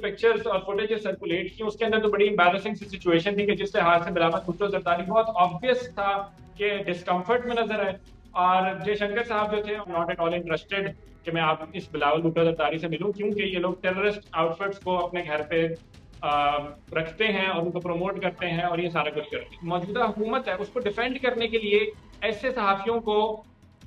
Pictures और footage circulate की उसके अंदर तो बड़ी एम्बैरेसिंग सी सिचुएशन थी कि जिस लिहाज से बिलावल भुट्टो जरदारी बहुत ऑब्वियस था कि डिस्कम्फर्ट में नजर आए। और जयशंकर साहब जो थे नॉट एट ऑल इंटरेस्टेड कि मैं आप इस बिलावल भुट्टो जरदारी से मिलूं, क्योंकि ये लोग टेररिस्ट आउटफिट्स को अपने घर पे रखते हैं और उनको प्रमोट करते हैं और ये सारा कुछ करते हैं। मौजूदा हुकूमत है उसको डिफेंड करने के लिए ऐसे सहाफियों को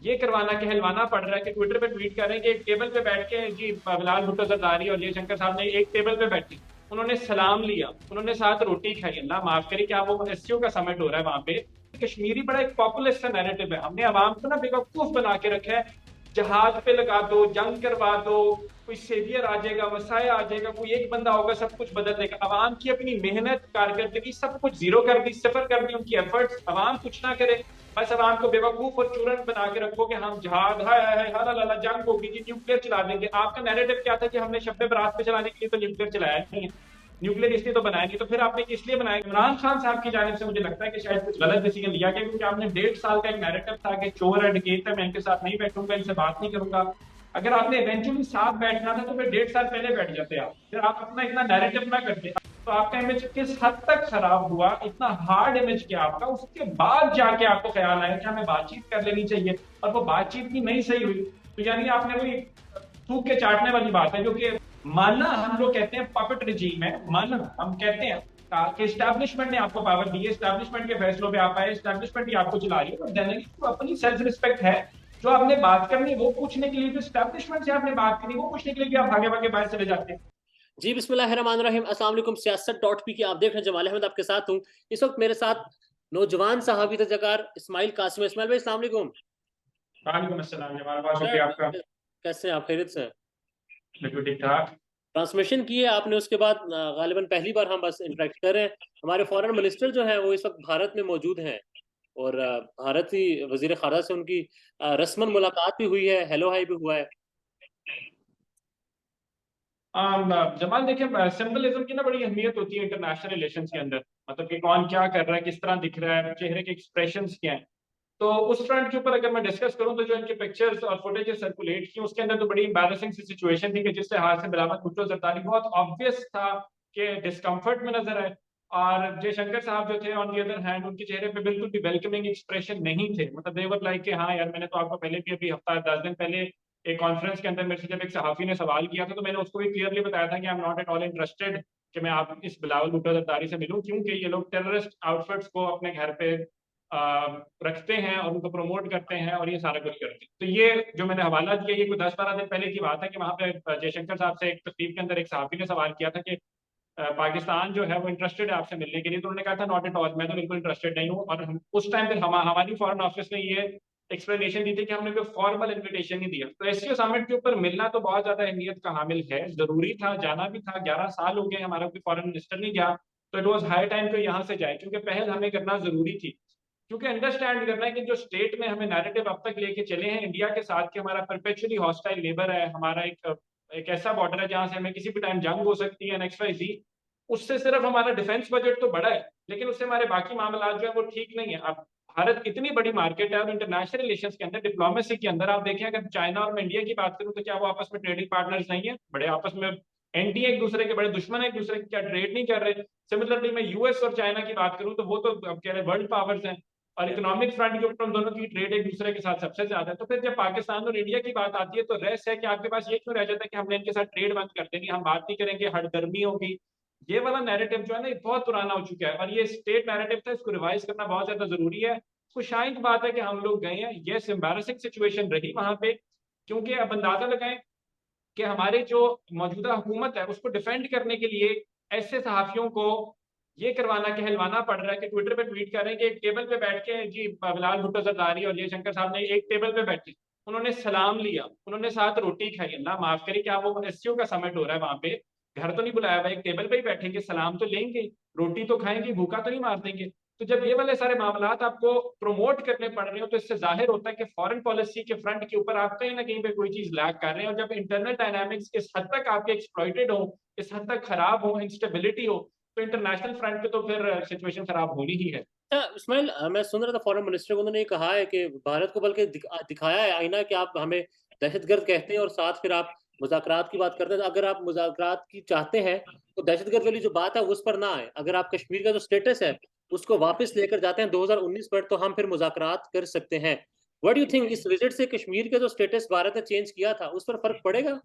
ये करवाना कहलवाना पड़ रहा है कि ट्विटर पे ट्वीट कर रहे हैं कि एक टेबल पे बैठ के जी बिलावल भुट्टो जरदारी और जयशंकर साहब ने एक टेबल पे बैठे, उन्होंने सलाम लिया, उन्होंने साथ रोटी खाई। अल्लाह माफ करे क्या वो एससीओ का समिट हो रहा है वहां पे। कश्मीरी बड़ा एक पॉपुलिस्ट सा नैरेटिव है, हमने आवाम को ना बेवकूफ बना के रखा है। जहाज पे लगा दो, जंग करवा दो, कोई सेवियर आ जाएगा, वसाया आ जाएगा, कोई एक बंदा होगा सब कुछ बदल देगा। आवाम की अपनी मेहनत कारकर्दगी सब कुछ जीरो कर दी, सिफर कर दी उनकी एफर्ट्स। आवाम कुछ ना करे, बस आवाम को बेवकूफ और चूरन बना के रखो कि हम जहाज है हाला जंग होगी जी, न्यूक्लियर चला देंगे। आपका नैरेटिव क्या था कि हमने शब्बे बरात पे चलाने के लिए तो न्यूक्लियर चलाया नहीं है, न्यूक्लियर इसलिए तो बनाया नहीं, तो फिर आपने किस लिए बनाया? इमरान खान साहब की जानिब से मुझे लगता है कि शायद कुछ गलत डिसीजन लिया गया, क्योंकि आपने 1.5 साल का एक नैरेटिव था कि चोर है डकैत है, मैं इनके साथ नहीं बैठूंगा, इनसे बात नहीं करूंगा। अगर आपने इवेंचुअली साथ बैठना था तो फिर 1.5 साल पहले बैठ जाते आप, फिर आप अपना इतना नैरेटिव ना करते। तो आपका इमेज किस हद तक खराब हुआ, इतना हार्ड इमेज किया आपका, उसके बाद जाके आपको ख्याल आया कि हमें बातचीत कर लेनी चाहिए, और वो बातचीत भी नहीं सही हुई। तो यानी आपने वही थूक के चाटने वाली बात है, जो कि मानना हम लोग कहते हैं पपेट रिजीम है, मानना हम कहते हैं कि एस्टैब्लिशमेंट ने आपको पावर दी है, एस्टैब्लिशमेंट के फैसलों पे आप आए, एस्टैब्लिशमेंट ही आपको चला रही है। तो जनरली तो अपनी सेल्फ रिस्पेक्ट है, जो आपने बात करनी है वो पूछने के लिए, जो एस्टैब्लिशमेंट से आपने बात करनी वो पूछने के लिए भी आप भागे भागे बाहर चले जाते हैं। जी बिस्मिल्लाहिर्रहमानिर्रहीम, अस्सलाम वालेकुम। सियासत डॉट पी की आप देख रहे हैं, जमाल अहमद आपके साथ हूँ। इस वक्त मेरे साथ नौजवान सहाबी तजकार इस्माइल कासिम। इस्माइल भाई अस्सलाम वालेकुम। वालेकुम अस्सलाम, बहुत शुक्रिया आपका। कैसे हैं आप? खैरियत से? बिल्कुल ठीक ठाक। ट्रांसमिशन की है आपने, उसके बाद गालिबन पहली बार हम बस इंटरेक्ट कर रहे हैं। हमारे फॉरेन मिनिस्टर जो हैं वो इस वक्त भारत में मौजूद हैं, और भारत ही वजीर खारजा से उनकी रस्मन मुलाकात भी हुई है, हेलो हाई भी हुआ है। जमाल देखिए, सिंबलिज्म की ना बड़ी अहमियत होती है इंटरनेशनल रिलेशंस के अंदर, मतलब कि कौन क्या कर रहा है, किस तरह दिख रहा है, चेहरे के एक्सप्रेशंस क्या हैं। तो उस फ्रंट के ऊपर अगर मैं डिस्कस करूं तो जो इनके पिक्चर्स और फुटेज सर्कुलेट की उसके अंदर तो बड़ी एम्बैरेसिंग सी सिचुएशन थी कि जिस लिहाज से बिलावल भुट्टो जरदारी बहुत ऑब्वियस था कि डिस्कम्फर्ट में नजर आए। और जयशंकर साहब जो थे ऑन दी अदर हैंड, उनके चेहरे पे बिल्कुल भी वेलकमिंग एक्सप्रेशन नहीं थे। मतलब दे वर लाइक कि हाँ यार, मैंने तो आपको पहले भी अभी हफ्ता 10 दिन पहले एक कॉन्फ्रेंस के अंदर मेरे से जब एक सहाफी ने सवाल किया था तो मैंने उसको भी क्लियरली बताया था कि I am not at all interested कि मैं आप इस बिलावल भुट्टो जरदारी से मिलूं, क्योंकि ये लोग टेररिस्ट आउटफिट्स को अपने घर पे रखते हैं और उनको प्रमोट करते हैं और ये सारा कुछ करते हैं। तो ये जो मैंने हवाला दिया ये कोई 10-12 दिन पहले की बात है कि वहां पे जयशंकर साहब से एक तकरीब के अंदर एक सहाफी ने सवाल किया था कि पाकिस्तान जो है वो इंटरेस्टेड है आपसे मिलने के लिए। तो उन्होंने कहा था नॉट एट ऑल, मैं तो बिल्कुल इंटरेस्टेड नहीं हूँ। और उस टाइम पर हमारी फॉरेन ऑफिस ने ये एक्सप्लेनेशन दी थी कि हमने कोई फॉर्मल इन्विटेशन नहीं दिया। तो एससीओ समिट के ऊपर मिलना तो बहुत ज्यादा अहमियत का हामिल है, जरूरी था, जाना भी था। 11 साल हो गए हमारा कोई फॉरेन मिनिस्टर नहीं गया, तो इट वॉज हाई टाइम कि यहाँ से जाए, क्योंकि पहल हमें करना जरूरी थी। क्योंकि अंडरस्टैंड करना है कि जो स्टेट में हमें नैरेटिव अब तक लेके चले हैं इंडिया के साथ कि हमारा परपेचुअली हॉस्टाइल नेबर है, हमारा एक ऐसा बॉर्डर है जहां से हमें किसी भी टाइम जंग हो सकती है, नेक्स्ट वाई जी। उससे सिर्फ हमारा डिफेंस बजट तो बड़ा है, लेकिन उससे हमारे बाकी मामला जो है वो ठीक नहीं है। अब भारत इतनी बड़ी मार्केट है और इंटरनेशनल रिलेशंस के अंदर, डिप्लोमेसी के अंदर आप देखें, अगर चाइना और मैं इंडिया की बात करूं तो क्या वो आपस में ट्रेडिंग पार्टनर्स नहीं है? बड़े आपस में एंटी एक दूसरे के, बड़े दुश्मन है एक दूसरे के, क्या ट्रेड नहीं कर रहे? सिमिलरली मैं यूएस और चाइना की बात करूं तो वो तो अब कह रहे वर्ल्ड पावर्स हैं, और इकोनॉमिक फ्रंट के ऊपर उन दोनों की ट्रेड एक दूसरे के साथ सबसे ज्यादा है। तो फिर जब पाकिस्तान और इंडिया की बात आती है तो रेस है कि आपके पास ये क्यों रह जाता है कि हमने इनके साथ ट्रेड बंद कर देंगे, हम बात नहीं करेंगे, हठधर्मी होगी। ये वाला नैरेटिव जो है ना ये बहुत पुराना हो चुका है, और ये स्टेट नैरेटिव था, इसको रिवाइज करना बहुत ज्यादा जरूरी है। खुशाइंद बात है कि हम लोग गए हैं, ये एम्बैरेसिंग सिचुएशन रही वहां पे, क्योंकि अब अंदाजा लगाएं कि हमारे जो मौजूदा हुकूमत है उसको डिफेंड करने के लिए ऐसे सहाफियों को ये करवाना कहलवाना पड़ रहा है कि ट्विटर पे ट्वीट कर रहे हैं कि एक टेबल पे बैठ के जी बिलावल भुट्टो जरदारी और जयशंकर साहब ने एक टेबल पे बैठे, उन्होंने सलाम लिया, उन्होंने साथ रोटी खाई। अल्लाह माफ करे क्या वो एससीओ का समिट हो रहा है वहां पे? घर तो नहीं बुलाया हुआ, एक टेबल पे ही बैठेंगे, सलाम तो लेंगे, रोटी तो खाएंगे, भूखा तो नहीं मार देंगे। तो जब ये वाले सारे मामला आपको प्रमोट करने पड़ रहे हो तो इससे जाहिर होता है कि फॉरेन पॉलिसी के फ्रंट के ऊपर आप कहीं ना कहीं पे कोई चीज लैग कर रहे हैं। और जब इंटरनल डायनामिक्स इस हद तक आपके एक्सप्लॉइटेड हो, इस हद तक खराब हो, इंस्टेबिलिटी हो, तो इंटरनेशनल फ्रंट पे तो फिर सिचुएशन खराब होनी ही है। अच्छा इस्माइल, मैं सुन रहा था फॉरेन मिनिस्टर को, उन्होंने ये कहा है कि भारत को बल्कि दिखाया है आईना कि आप हमें दहशतगर्द कहते हैं, और साथ फिर आप मुज़ाकरात की बात करते हैं, तो अगर आप मुज़ाकरात की चाहते हैं, तो दहशतगर्द वाली जो बात है, उस पर ना आएँ। अगर आप कश्मीर का जो स्टेटस है, उसको वापस लेकर जाते हैं 2019 पर, तो हम फिर मुज़ाकरात कर सकते हैं। व्हाट डू यू थिंक, इस विज़िट से कश्मीर का जो स्टेटस भारत ने चेंज किया था, उस पर फ़र्क पड़ेगा?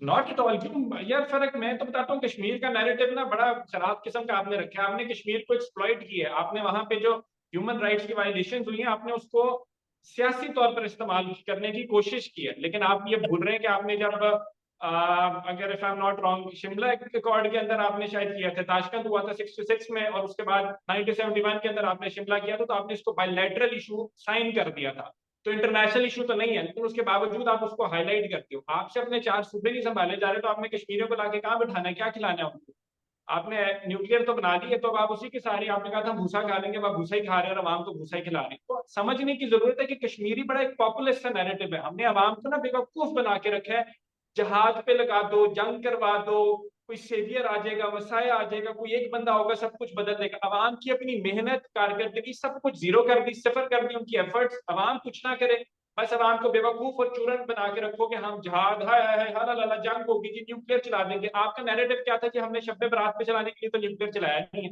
नॉट एट ऑल, क्यों यार फर्क, मैं तो बताता हूँ कश्मीर का नैरेटिव ना बड़ा खराब किस्म का आपने रखा है। आपने कश्मीर को एक्सप्लॉइट किया है, आपने वहां पे जो ह्यूमन राइट्स की वायलेशन हुई है आपने उसको सियासी तौर पर इस्तेमाल करने की कोशिश की है। लेकिन आप ये भूल रहे हैं कि आपने जब अगर if I am not wrong, Shimla accord के अंदर आपने शायद किया था, ताशकंद हुआ था 66 में, और उसके बाद 1971 के अंदर आपने शिमला किया था, तो आपने इसको बायलैटरल इशू साइन कर दिया था। तो इंटरनेशनल इशू तो नहीं है, लेकिन उसके बावजूद आप उसको हाईलाइट करते हो। आपसे अपने 4 सूबे नहीं संभाले जा रहे, तो आपने कश्मीरियों को लाके कहाँ बिठाना है, क्या खिलाना है उनको? आपने न्यूक्लियर तो बना ली है, तो अब आप उसी की सारी, आपने कहा था भूसा खा लेंगे, अब भूसा ही खा रहे हैं और आवाम को भूसा ही खिला रहे हैं। तो समझने की जरूरत है कि कश्मीरी बड़ा एक पॉपुलिस्ट सा नैरेटिव है। हमने आवाम को ना बेवकूफ बना के रखा है। जहाज पे लगा दो, जंग करवा दो, कोई सेवियर आ जाएगा, मसाया आ जाएगा, कोई एक बंदा होगा सब कुछ बदल देगा। आवाम की अपनी मेहनत, कारकर्दगी सब कुछ जीरो कर दी, सिफर कर दी उनकी एफर्ट्स। आवाम कुछ ना करे, बस आवाम को बेवकूफ और चूरन बना के रखो कि हम जहाज है हाला लाला जंग होगी जी, न्यूक्लियर चला देंगे। आपका नैरेटिव क्या था कि हमने शब्बे बरात पे चलाने के लिए तो न्यूक्लियर चलाया नहीं है,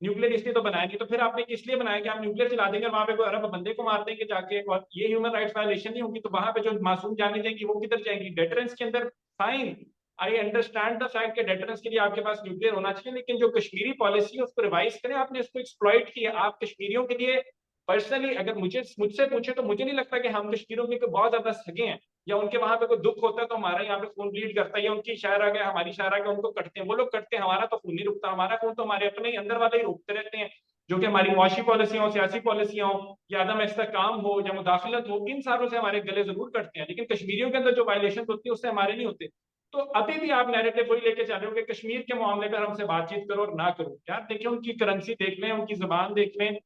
न्यूक्लियर इसलिए तो बनाया नहीं, तो फिर आपने किस लिए बनाया कि हम न्यूक्लियर चला देंगे और वहां पे कोई अरब बंदे को मार देंगे जाके, और ये ह्यूमन राइट्स वायलेशन नहीं होगी, तो वहां पे जो मासूम जाने जाएंगी वो किधर जाएंगी? डेटरेंस के अंदर fine, I understand the fact कि डेटरेंस के लिए आपके पास न्यूक्लियर होना चाहिए, लेकिन जो कश्मीरी पॉलिसी है उसको रिवाइज करें। आपने इसको एक्सप्लॉइट किया। आप कश्मीरियों के लिए पर्सनली अगर मुझसे पूछे तो मुझे नहीं लगता कि हम कश्मीरियों के बहुत ज्यादा सगे हैं, या उनके वहां पे कोई दुख होता है तो हमारा यहाँ पे खून ब्लीड करता है, या उनकी शायर आ गया हमारी शायर आ गया उनको कटते हैं, वो लोग कटते हैं, हमारा तो खून नहीं रुकता। हमारा खून तो हमारे अपने ही अंदर वाले ही रोकते रहते हैं, जो कि हमारी मुआशी पॉलिसियां हो, सियासी पॉलिसियां हो, या अदम इस्तेहकाम हो, या मुदाखलत हो, इन सारों से हमारे गले जरूर कटते हैं। लेकिन कश्मीरियों के अंदर जो वायलेशन होती है उससे हमारे नहीं होते। तो अभी भी आप नैरेटिव वही लेके चल रहे हो कि कश्मीर के मामले पर हमसे बातचीत करो और ना करो। यार देखिए, उनकी करेंसी देख लें, उनकी जबान देख लें,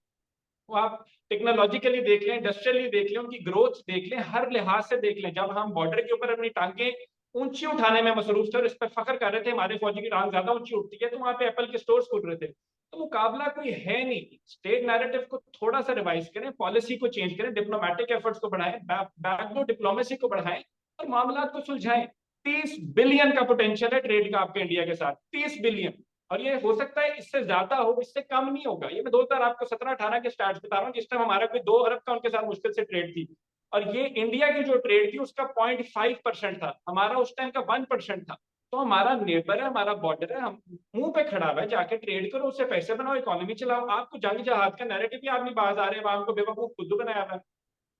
वो आप टेक्नोलॉजिकली देख लें, इंडस्ट्रियली देख लें, उनकी ग्रोथ देख लें, हर लिहाज से देख लें। जब हम बॉर्डर के ऊपर अपनी टांगे ऊंची उठाने में मसरूफ थे और इस पर फख्र कर रहे थे हमारे फौजी की टांग ज्यादा ऊंची उठती है, तो वहां पे एप्पल के स्टोर्स खुल रहे थे। तो मुकाबला कोई है नहीं। स्टेट नैरेटिव को थोड़ा सा रिवाइज करें, पॉलिसी को चेंज करें, डिप्लोमेटिक एफर्ट्स को बढ़ाएं, बैकडोर डिप्लोमेसी को बढ़ाएं और मामला को सुलझाएं। 30 बिलियन का पोटेंशियल है ट्रेड का आपके इंडिया के साथ, 30 बिलियन। और ये हो सकता है इससे ज्यादा हो, इससे कम नहीं होगा। ये मैं 2000 आपको 17-18 के स्टार्ट बता रहा हूँ, जिस टाइम हमारा कोई 2 अरब का उनके साथ मुश्किल से ट्रेड थी, और ये इंडिया की जो ट्रेड थी उसका 0.5% था, हमारा उस टाइम का 1% था। तो हमारा नेबर है, हमारा बॉर्डर है, हम मुंह पे खड़ा हुआ है, जाके ट्रेड करो, उससे पैसे बनाओ, इकोनॉमी चलाओ। आपको जंग जहाज का नैरेटिव ही आप नहीं बाज आ रहे हैं, आपको बेवकूफ खुद बनाया हुआ है।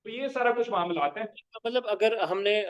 तो ये सारा कुछ मामला है। मतलब अगर हमने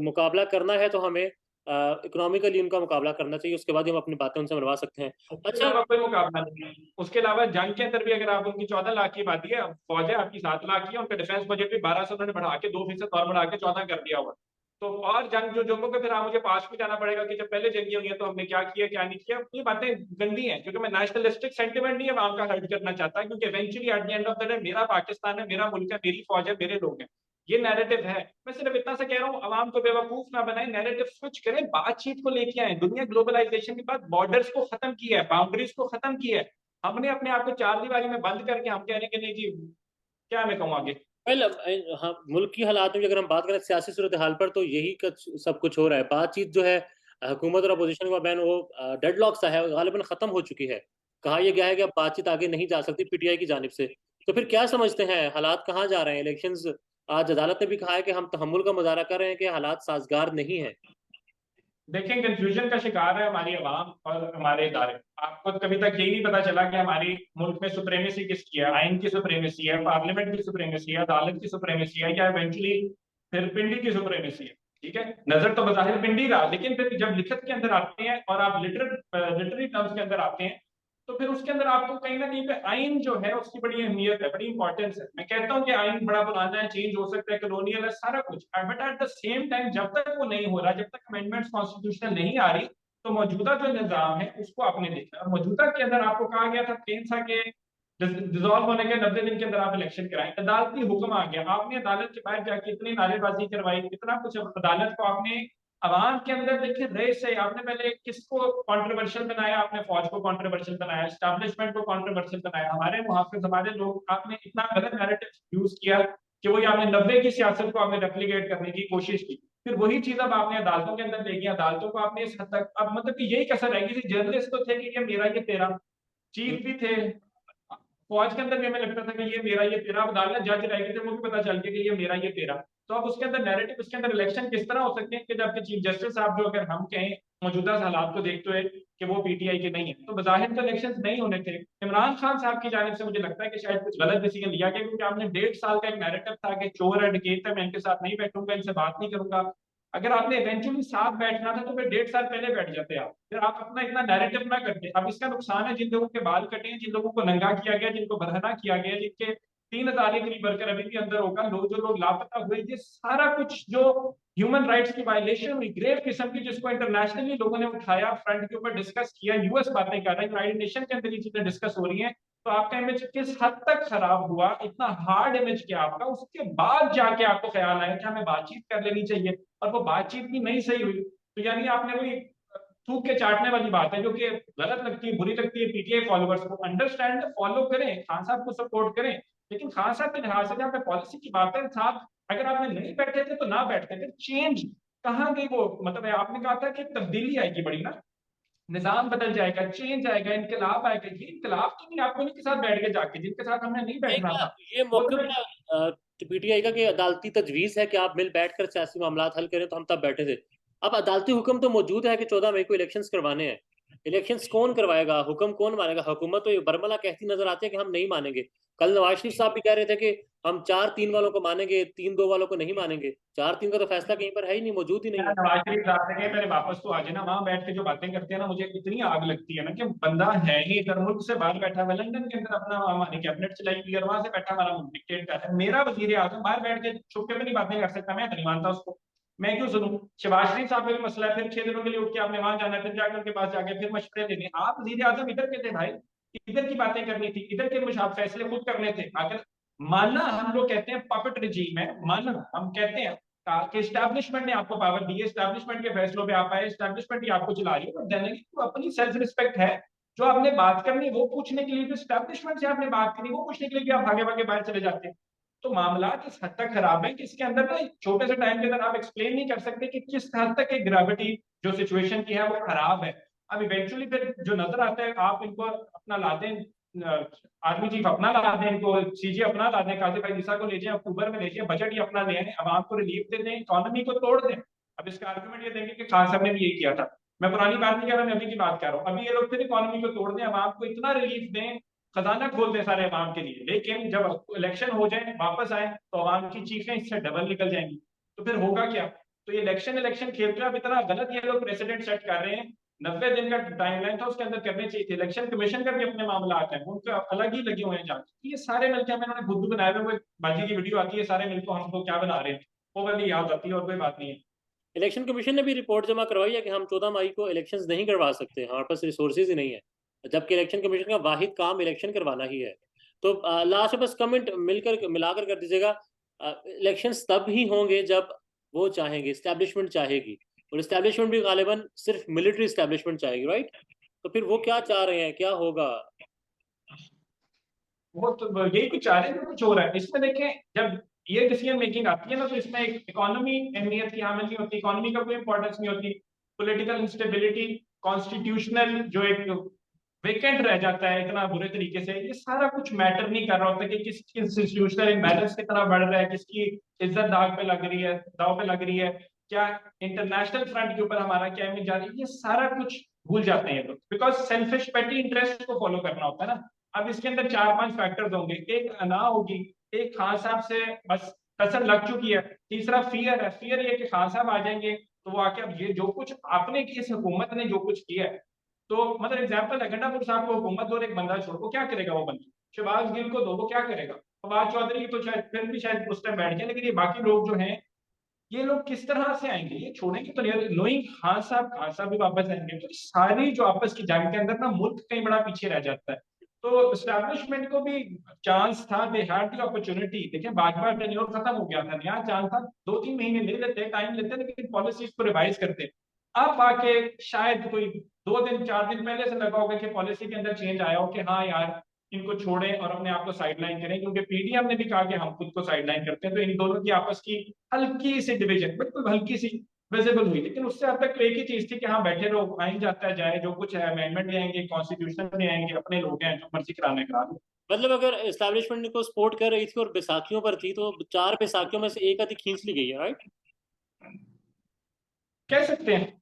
मुकाबला करना है, तो हमें इकोनॉमिकली उनका मुकाबला करना चाहिए, उसके बाद ही हम अपनी बातें उनसे मनवा सकते हैं। उसके अच्छा। अलावा कोई मुकाबला नहीं है। उसके अलावा जंग के अंदर भी अगर आप उनकी 14 लाख की आबादी है, फौज है आपकी 7 लाख की है, उनका डिफेंस बजट भी 12 से उन्होंने बढ़ा के 2% और बढ़ा के 14 कर दिया हुआ। तो और जंग जो जंगों के फिर मुझे पास भी जाना पड़ेगा कि जब पहले जंगी हुई है तो हमने क्या किया क्या नहीं किया। ये बातें गंदी हैं, क्योंकि मैं नेशनलिस्टिक सेंटिमेंट नहीं है आवाम का हर्ट करना चाहता, क्योंकि eventually at the end of the day मेरा पाकिस्तान है, मेरा मुल्क है, मेरी फौज है, मेरे लोग हैं। ये नैरेटिव है। मैं सिर्फ इतना सा कह रहा हूँ, आवाम को बेवकूफ ना बनाए, नैरेटिव स्विच करें, बातचीत को लेके आए। दुनिया ग्लोबलाइजेशन के बाद बॉर्डर्स को खत्म किया है, बाउंड्रीज को खत्म किया है। हमने अपने आप को 4 दीवारी में बंद करके हम कह रहे हैं कि नहीं जी, क्या मैं कहूँ आगे। वेल, हाँ, मुल्क की हालात में अगर हम बात करें सियासी सूरत हाल पर, तो यही सब कुछ हो रहा है। बातचीत जो है हुकूमत और अपोजिशन का बैन, वो डेडलॉक सा है, गालिबन खत्म हो चुकी है। कहा यह गया है कि अब बातचीत आगे नहीं जा सकती पीटीआई की जानिब से। तो फिर क्या समझते हैं, हालात कहाँ जा रहे हैं? इलेक्शंस, आज अदालत ने भी कहा है कि हम तहम्मुल का मुजाहरा कर रहे हैं कि हालात साजगार नहीं है। देखें, कंफ्यूजन का शिकार है हमारी आवाम और हमारे इदारे। आपको कभी तक यही नहीं पता चला कि हमारी मुल्क में सुप्रीमेसी किसकी है, आइन की सुप्रीमेसी है, पार्लियामेंट की सुप्रीमेसी है, अदालत की सुप्रीमेसी है, या इवेंचुअली फिर पिंडी की सुप्रीमेसी है। ठीक है, नजर तो बज़ाहिर पिंडी रहा, लेकिन फिर जब लिखत के अंदर आते हैं और आप लिटरेरी टर्म्स के अंदर आते हैं, तो फिर उसके अंदर आपको कहीं ना कहीं पे आइन जो है उसकी बड़ी अहमियत है, बड़ी इंपॉर्टेंस है। मैं कहता हूँ कि आइन बड़ा पुराना है, चेंज हो सकता है, कॉलोनियल है, सारा कुछ, but at the same time जब तक वो नहीं हो रहा, जब तक अमेंडमेंट्स कॉन्स्टिट्यूशनल नहीं आ रही, तो मौजूदा जो निजाम है उसको आपने देखना। और मौजूदा के अंदर आपको कहा गया था प्लेन सा के डिसॉल्व होने के 90 दिन के अंदर आप इलेक्शन कराएं। अदालती हुक्म आ गया, आपने अदालत के बाहर जाके इतनी नारेबाजी करवाई, इतना कुछ अदालत को आपने आवाम के अंदर देखिए रेस है। आपने पहले किसको कंट्रोवर्शियल बनाया? आपने फौज को कंट्रोवर्शियल बनाया, एस्टैब्लिशमेंट को कंट्रोवर्शियल बनाया, हमारे मुहाफिज, हमारे लोग, आपने इतना गलत नैरेटिव यूज किया। कि वही आपने 90 की सियासत को आपने रेप्लिकेट करने की कोशिश की, फिर वही चीज अब आपने अदालतों के अंदर लेगी, अदालतों को आपने इस हद तक, अब मतलब कि यही कसर है, किसी जर्नलिस्ट तो थे कि ये मेरा ये तेरा, चीफ भी थे, फौज के अंदर भी हमें लगता था कि ये मेरा ये तेरा, अब अदालत जज रह गए थे, वो भी पता चल गया कि ये मेरा ये तेरा। तो अब उसके अंदर नैरेटिव, उसके अंदर इलेक्शन किस तरह हो सकते हैं कि जबकि चीफ जस्टिस साहब जो, अगर हम कहें मौजूदा हालात को देखते हुए कि वो पीटीआई के नहीं है, तो बज़ाहिर तो इलेक्शन नहीं होने थे। इमरान खान साहब की जानिब से मुझे लगता है कि शायद कुछ गलत डिसीजन लिया गया, क्योंकि आपने 1.5 साल का एक नैरेटिव था कि चोर है डकैत है, मैं इनके साथ नहीं बैठूंगा, इनसे बात नहीं करूंगा। अगर आपने इवेंचुअली साथ बैठना था तो फिर 1.5 साल पहले बैठ जाते आप, फिर आप अपना इतना नैरेटिव ना करते। अब इसका नुकसान है जिन लोगों के बाल कटे हैं, जिन लोगों को नंगा किया गया, जिनको बरहना किया गया, जिनके 3,000 के करीब वर्कर अभी भी अंदर होगा, लोग जो लोग लापता हुए, ये सारा कुछ जो ह्यूमन राइट्स की वायलेशन हुई ग्रेव किस्म की, जिसको इंटरनेशनली लोगों ने उठाया, फ्रंट के ऊपर डिस्कस किया, यूएस बातें कर रहा है, यूनाइटेड नेशन के अंदर ये चीजें डिस्कस हो रही हैं। तो आपका इमेज किस हद तक खराब हुआ, इतना हार्ड इमेज किया आपका, उसके बाद जाके आपको ख्याल आया कि हमें बातचीत कर लेनी चाहिए, और वो बातचीत भी नहीं सही हुई। तो यानी आपने वही थूक के चाटने वाली बात है, जो कि गलत लगती है, बुरी लगती है पीटीआई फॉलोअर्स को। अंडरस्टैंड, फॉलो करें, खान साहब को सपोर्ट करें, लेकिन खान साहब के लिहाज से जहाँ पे पॉलिसी की बात है साथ, अगर आपने नहीं बैठे थे तो ना बैठते थे, चेंज कहाँ गई वो, मतलब है आपने कहा था कि तब्दीली आएगी बड़ी ना, निजाम बदल जाएगा, चेंज आएगा, इनकलाब आएगा, ये इनकलाब तो नहीं, आपको नहीं के साथ बैठ के जाके, जिनके साथ हमने नहीं बैठना था ये वो मौके तो। पर पीटीआई का कि अदालती तजवीज है कि आप मिल बैठकर सियासी मामला हल करें, तो हम तब बैठे थे। अब अदालती हुक्म तो मौजूद है कि 14 मई को इलेक्शंस करवाने हैं। इलेक्शंस कौन करवाएगा, हुक्म कौन मानेगा? हुकूमत तो ये बरमला कहती नजर आती है कि हम नहीं मानेंगे। कल नवाज शरीफ साहब भी कह रहे थे कि हम 4-3 वालों को मानेंगे, 3-2 वालों को नहीं मानेंगे। 4-3 का तो फैसला कहीं पर है ही नहीं, मौजूद ही नहीं यार है। नवाज शरीफ साहब ने कहा, मेरे वापस तो आ जाए ना, वहां बैठ के जो बातें करते हैं ना, मुझे इतनी आग लगती है ना कि बंदा है ही इधर, मुल्क से बाहर बैठा हुआ, लंदन के अंदर अपना हमारी कैबिनेट चलाई हुई, और वहां से बैठा हमारा मुल्क डिक्टेट कर रहा है। मेरा वजीर आजम बाहर बैठ के छुप के भी नहीं बातें कर सकता, मैं तो नहीं मानता उसको, मैं क्यों सुनूं? शहबाज शरीफ साहब का भी मसला है, फिर 6 दिनों के लिए उठ के आपने वहां जाना है, फिर जाकर उनके पास जाके फिर मशवरे लेने। आप वजीर आजम इधर के थे भाई, इधर की बातें करनी थी, इधर के मुशाब फैसले खुद करने थे। अगर मानना, हम लोग कहते हैं पपेट रिजीम है, मानना हम कहते हैं कि इस्टेब्लिशमेंट ने आपको पावर दी है, इस्टेब्लिशमेंट के फैसलों पे आप आए, इस्टेब्लिशमेंट ही आपको चला रही है, बट देने की तो अपनी सेल्फ रिस्पेक्ट है। जो आपने बात करनी वो पूछने के लिए, जो इस्टेब्लिशमेंट से आपने बात करनी वो पूछने के लिए भी आप भागे भागे बाहर चले जाते हैं। तो मामला इस हद तक खराब है कि इसके अंदर ना छोटे से टाइम के अंदर आप एक्सप्लेन नहीं कर सकते कि किस हद तक एक ग्रेविटी जो सिचुएशन की है वो खराब है। अब इवेंचुअली फिर जो नजर आता है, आप इनको अपना लाते हैं, आर्मी चीफ अपना ला दें, इनको सीजी अपना ला दें, काजी भाई ईसा को ले जाएं, अक्टूबर में ले जाएं, बजट ही अपना ले आए, आवाम को रिलीफ दे दें, इकोनॉमी को तोड़ दें। अब इसका आर्गुमेंट ये देंगे कि खान साहब ने भी यही किया था। मैं पुरानी बात नहीं कर रहा, मैं अभी की बात कर रहा हूँ। अभी ये लोग फिर इकोनॉमी को तोड़ दें, आवाम को इतना रिलीफ दें, खजाना खोल दें सारे आवाम के लिए, लेकिन जब इलेक्शन हो जाए वापस आए तो आवाम की चीखें इससे डबल निकल जाएंगी। तो फिर होगा क्या? तो ये इलेक्शन इलेक्शन खेलते हुए अब इतना गलत ये लोग प्रेसिडेंट सेट कर रहे हैं। 90 दिन का टाइमलाइन था, उसके अंदर करने चाहिए थे। इलेक्शन कमीशन का भी अपने मामला आता है, उनका अलग ही लगे हुए हैं जांच। ये सारे मिलकर हमें उन्होंने बुद्धू बनाए हुए, बाजी की वीडियो आती है, सारे मिलकर हमको क्या बना रहे हैं, वो वाली याद आती है, और कोई बात नहीं है। इलेक्शन कमीशन ने भी रिपोर्ट जमा करवाई है कि हम 14 मई को इलेक्शंस नहीं करवा सकते, हमारे पास रिसोर्सेज ही नहीं है। जबकि इलेक्शन कमीशन का वाहिद काम इलेक्शन करवाना ही है। तो लास्ट में बस कमेंट मिलाकर कर दीजिएगा। इलेक्शंस तब ही होंगे जब वो चाहेंगे, इस्टेब्लिशमेंट चाहेगी, और इस्टेब्लिशमेंट भी गालिबन सिर्फ मिलिट्री इस्टेब्लिशमेंट चाहेगी, राइट? तो फिर वो क्या चाह रहे हैं, क्या होगा? वो तो यही कुछ चाह रहे हैं, कुछ हो रहा है इसमें। देखें, जब ये डिसीजन मेकिंग आती है ना, तो इसमें एक इकोनॉमी अहमियत की हामिल नहीं होती, इकोनॉमी का कोई इंपॉर्टेंस नहीं होती, पॉलिटिकल इंस्टेबिलिटी, कॉन्स्टिट्यूशनल जो एक वेकेंट रह जाता है इतना बुरे तरीके से, ये सारा कुछ मैटर नहीं कर रहा होता कि किसकी इंस्टीट्यूशनल इम्बैलेंस कितना बढ़ रहा है, किसकी इज्जत दाग पे लग रही है, दाव पे लग रही है, क्या इंटरनेशनल फ्रंट के ऊपर हमारा क्या इमेज जा रही है, ये सारा कुछ भूल जाते हैं लोग, बिकॉज सेल्फिश पेटी इंटरेस्ट को फॉलो करना होता है ना। अब इसके अंदर 4-5 फैक्टर्स होंगे, एक अना होगी, एक खान साहब से बस कसर लग चुकी है, तीसरा फियर है, फियर ये कि खान साहब आ जाएंगे तो वो आके अब ये जो कुछ आपने इस हुकूमत ने जो कुछ किया है, तो मतलब एग्जाम्पल है, गंडापुर साहब को हुकूमत दो और एक बंदा छोड़, को क्या करेगा वो बंदा? शहबाज गिल को दो, वो क्या करेगा? फवाद चौधरी तो शायद फिर भी शायद उस टाइम बैठ जाए, लेकिन ये बाकी लोग जो हैं, ये लोग किस तरह से आएंगे? ये छोड़ेंगे तो नहीं, नोइंग खान साहब भी वापस आएंगे, तो सारी जो आपस की जंग के अंदर ना मुल्क कहीं बड़ा पीछे रह जाता है। तो स्टैब्लिशमेंट को भी चांस था, दे हैड द अपॉर्चुनिटी। देखिए भाजपा टेन्योर खत्म हो गया था, नया चांस था, 2-3 महीने ले लेते, टाइम लेते, लेकिन पॉलिसीज को रिवाइज करते। अब आके शायद कोई 2 दिन 4 दिन पहले से लगा होगा कि पॉलिसी के अंदर चेंज आया हो कि हाँ यार इनको छोड़ें और अपने आप को साइडलाइन करें, क्योंकि पीडीएम ने भी कहा कि हम खुद को साइडलाइन करते हैं। तो इन दोनों की आपस की हल्की सी डिवीजन, बिल्कुल हल्की सी विजिबल हुई, लेकिन उससे अब तक तो एक ही चीज थी कि हाँ बैठे रहो, आई जाता है जाए, जो कुछ है अमेंडमेंट ले आएंगे, कॉन्स्टिट्यूशन ले आएंगे, अपने लोग हैं, जो मर्जी कराने करा लो। मतलब अगर एस्टैब्लिशमेंट को सपोर्ट कर रही थी और बैसाखियों पर थी, तो 4 बैसाखियों में से एक आधी खींच ली गई है, राइट? कह सकते हैं,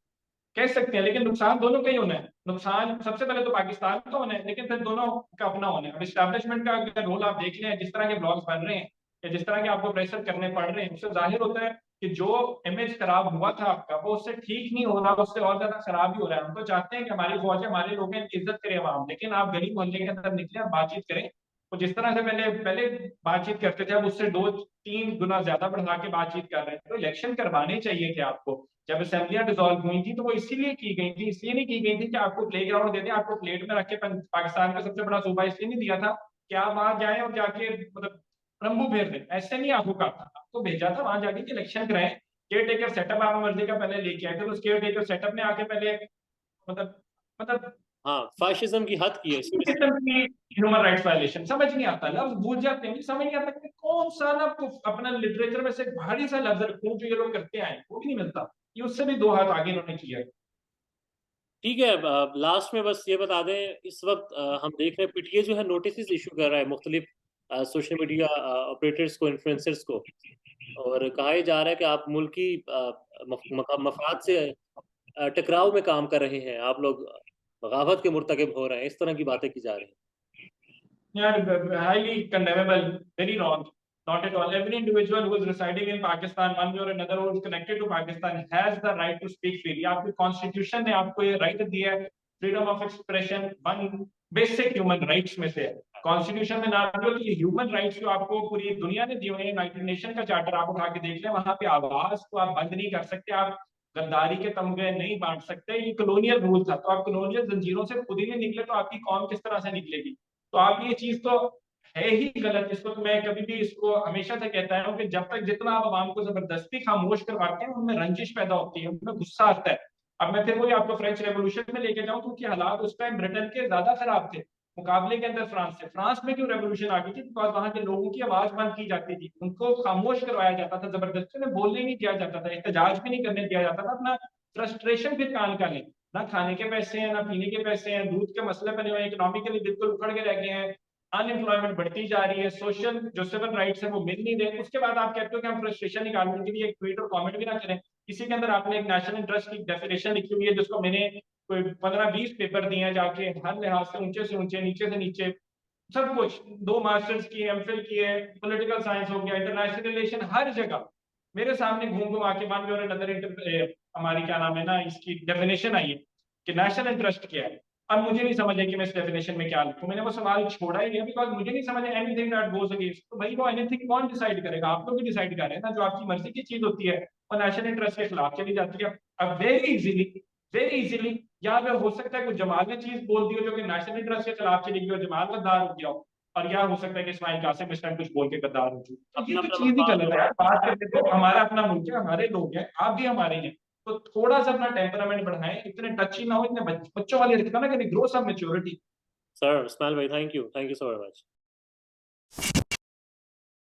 कह सकते हैं, लेकिन नुकसान दोनों का ही होना है। नुकसान सबसे पहले तो पाकिस्तान का होना है, लेकिन फिर दोनों का अपना होना है। अब इस्टेब्लिशमेंट का अगर रोल आप देख लें, जिस तरह के ब्लॉग्स बन रहे हैं या जिस तरह के आपको प्रेशर करने पड़ रहे हैं, उससे जाहिर होता है कि जो इमेज खराब हुआ था आपका, वो उससे ठीक नहीं हो रहा, उससे और ज्यादा खराब ही हो रहा है। हम तो चाहते हैं कि हमारी फौज, हमारे लोग हैं, इज्जत करें आवाम, लेकिन आप गली मोहल्ले के अंदर निकले और बातचीत करें, तो जिस तरह से पहले पहले बातचीत करते थे, अब उससे 2-3 गुना ज्यादा बढ़ा के बातचीत कर रहे हैं। तो इलेक्शन करवाने चाहिए थे आपको। जब असेंबलियां डिसॉल्व हुई थी तो वो इसीलिए की गई थी, इसलिए नहीं की गई थी कि आपको प्ले ग्राउंड दे दें, आपको प्लेट में रख के पाकिस्तान का सबसे बड़ा सूबा इसलिए नहीं दिया था कि आप वहां जाएं और जाके मतलब रंबू फेर दें। ऐसे नहीं आपको कहा था, आपको भेजा था वहां जाके इलेक्शन कराएं। केयर टेकर सेटअप आप मर्जी का पहले लेके आए थे, तो उस केयर टेकर सेटअप में आके पहले मतलब मतलब हाँ, फाशिज्म की हद की है इसमें। ह्यूमन राइट्स वायलेशन समझ नहीं आता, लफ्ज भूल जाते हैं, समझ नहीं आता कि कौन सा ना अपना लिटरेचर में से एक भारी सा लफ्ज रखूं जो ये लोग करते आए, वो भी नहीं मिलता। ये उससे भी 2 हाथ आगे इन्होंने किया। ठीक है, लास्ट में बस ये बता दें, इस वक्त हम देख रहे हैं पीटीए जो है नोटिस इशू कर रहा है मुख्तलिफ सोशल मीडिया ऑपरेटर्स को, इन्फ्लुएंसर्स को, और कहा ही जा रहा है कि आप मुल्की मफाद से टकराव में काम कर रहे हैं, आप लोग बगावत के मुर्तकिब हो रहे हैं, इस तरह की बातें की जा रही हैं। Yeah, highly condemnable, very wrong. Not at all. Every individual who is residing in Pakistan, one way or another, who is connected to Pakistan, has the right to speak freely. आपकी कॉन्स्टिट्यूशन ने आपको ये right दिया है, freedom of expression one basic human rights में से है। Constitution में ना भी हो तो ये ह्यूमन राइट्स जो आपको पूरी दुनिया ने दिए हुए हैं, यूनाइटेड नेशन का चार्टर आप उठा के देख लें, वहां पे आवाज को आप बंद नहीं कर सकते, आप गद्दारी के तमगे नहीं बांट सकते। ये कॉलोनियल रूल था, तो आप कॉलोनियल जंजीरों से खुद ही नहीं निकले, तो आपकी कौम किस तरह से निकलेगी? तो आप ये चीज तो है ही गलत। इसको तो मैं कभी भी इसको हमेशा से कहता हूँ कि जब तक जितना आप आवाम को जबरदस्ती खामोश करवाते हैं, उनमें रंजिश पैदा होती है, उनमें गुस्सा आता है। अब मैं फिर वही आपको फ्रेंच रेवोल्यूशन में लेके जाऊं, क्योंकि हालात उस टाइम ब्रिटेन के ज्यादा खराब थे मुकाबले के अंदर फ्रांस से। फ्रांस में क्यों रेवोल्यूशन आ गई थी? बिकॉज वहां के लोगों की आवाज बंद की जाती थी, उनको खामोश करवाया जाता था, जबरदस्ती में बोलने नहीं दिया जाता था, एहतजाज भी नहीं करने दिया जाता था। अपना फ्रस्ट्रेशन फिर कान का नहीं, ना खाने के पैसे हैं, ना पीने के पैसे हैं, दूध के मसले बने हुए हैं, इकोनॉमिकली बिल्कुल उखड़ के रह गए हैं, अनएम्प्लॉयमेंट बढ़ती जा रही है, सोशल जो सिविल राइट्स है वो मिल नहीं रहे। उसके बाद आप कहते हो कि हम फ्रस्ट्रेशन निकालने के लिए एक ट्वीट और कमेंट भी ना करें। किसी के अंदर आपने एक नेशनल इंटरेस्ट की डेफिनेशन लिखी हुई है, जिसको मैंने कोई 15-20 पेपर दिए हैं जाके, हर लिहाज से ऊंचे नीचे से नीचे सब कुछ, 2 मास्टर्स की, एमफिल की है, पॉलिटिकल साइंस हो गया, इंटरनेशनल रिलेशन, हर जगह मेरे सामने घूम घूम आके मान लो नजर हमारी क्या नाम है ना, इसकी डेफिनेशन आई है कि नेशनल इंटरेस्ट क्या है। अब मुझे नहीं समझ है कि मैं इस डेफिनेशन में क्या लिखूं, मैंने वो सवाल छोड़ा ही नहीं, बिकॉज मुझे नहीं समझ एनीथिंग दैट गोज अगेंस्ट। तो भाई वो एनीथिंग कौन डिसाइड करेगा? आप लोग भी डिसाइड कर रहे हैं ना, जो आपकी मर्जी की चीज होती है और नेशनल इंटरेस्ट के खिलाफ चली जाती है। अब वेरी इजीली यहाँ पे हो सकता है कुछ जमाल ने चीज बोल दी हो जो कि नेशनल इंटरेस्ट के खिलाफ चली गई और जमाल गद्दार हो गया हो, और यह हो सकता है कि इस्माइल कासिम इस टाइम कुछ बोल के गद्दार हो चुके। तो ये तो चीज ही गलत है। बात करते तो हमारा अपना मुल्क है, हमारे लोग हैं, आप भी हमारे हैं, तो थोड़ा सा अपना टेम्परामेंट बढ़ाएं, इतने टची ना हो, इतने बच्चों वाले रखना ना, ग्रो सब मेच्योरिटी। सर इस्माइल भाई, thank you so very much.